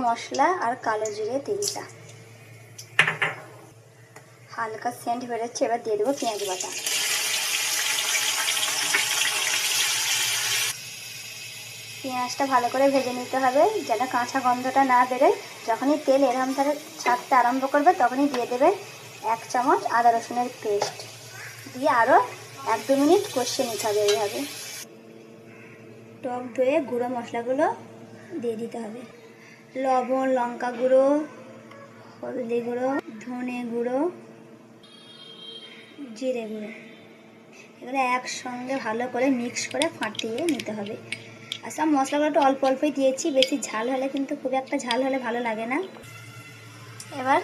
মশলা আর কালো জিরে তেলটা হালকা সেন্ট বেরোচ্ছে। এবার দিয়ে দেবো পেঁয়াজ বাটা। পেঁয়াজটা ভালো করে ভেজে নিতে হবে যেন কাঁচা গন্ধটা না বেরোয়। যখনই তেল এরকম ধরে ছাড়তে আরম্ভ করবে তখনই দিয়ে দেবে 1 চামচ আদা রসুনের পেস্ট, দিয়ে আরও 1-2 মিনিট কষিয়ে নিতে হবে। এইভাবে টক দইয়ে গুঁড়ো মশলাগুলো দিয়ে দিতে হবে। লবণ, লঙ্কা গুঁড়ো, হলদি গুঁড়ো, ধনে গুঁড়ো, জিরে গুঁড়ো, এগুলো একসঙ্গে ভালো করে মিক্স করে ফাটিয়ে নিতে হবে। আর সব মশলাগুলো একটু অল্প অল্পই দিয়েছি, বেশি ঝাল হলে কিন্তু খুব একটা ঝাল হলে ভালো লাগে না। এবার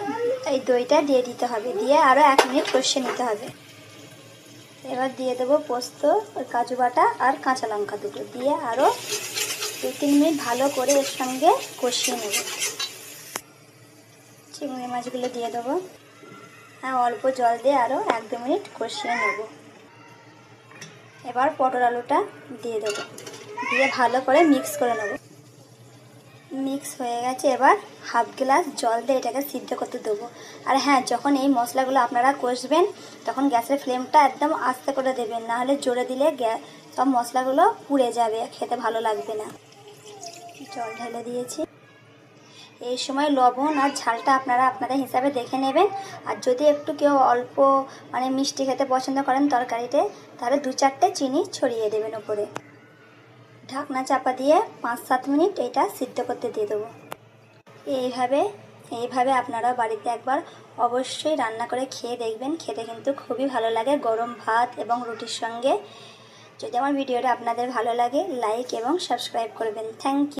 এই দইটা দিয়ে দিতে হবে, দিয়ে আরও 1 মিনিট কষিয়ে নিতে হবে। এবার দিয়ে দেবো পোস্ত, কাজু বাটা আর কাঁচা লঙ্কা দুটো, দিয়ে আরও 2-3 মিনিট ভালো করে এর সঙ্গে কষিয়ে নেব। চিংড়ি মাছগুলো দিয়ে দেবো, আর অল্প জল দিয়ে আরও 1-2 মিনিট কষিয়ে নেব। এবার পটল আলুটা দিয়ে দেবো, দিয়ে ভালো করে মিক্স করে নেব। মিক্স হয়ে গেছে। এবার 1/2 গ্লাস জল দিয়ে এটাকে সিদ্ধ করতে দেবো। আর হ্যাঁ, যখন এই মশলাগুলো আপনারা কষবেন তখন গ্যাসের ফ্লেমটা একদম আস্তে করে দেবেন, নাহলে জোরে দিলে সব মশলাগুলো পুড়ে যাবে, খেতে ভালো লাগবে না। জল ঢেলে দিয়েছি। এই সময় লবণ আর ঝালটা আপনারা আপনাদের হিসাবে দেখে নেবেন। আর যদি একটু কেউ অল্প মিষ্টি খেতে পছন্দ করেন তরকারিতে, তাহলে 2-4টে চিনি ছড়িয়ে দেবেন উপরে। ঢাকনা চাপা দিয়ে 5-7 মিনিট এটা সিদ্ধ করতে দিয়ে দেবো। এইভাবে আপনারা বাড়িতে একবার অবশ্যই রান্না করে খেয়ে দেখবেন, খেতে কিন্তু খুবই ভালো লাগে গরম ভাত এবং রুটির সঙ্গে। যদি আমার ভিডিওটা আপনাদের ভালো লাগে, লাইক এবং সাবস্ক্রাইব করবেন। Thank you.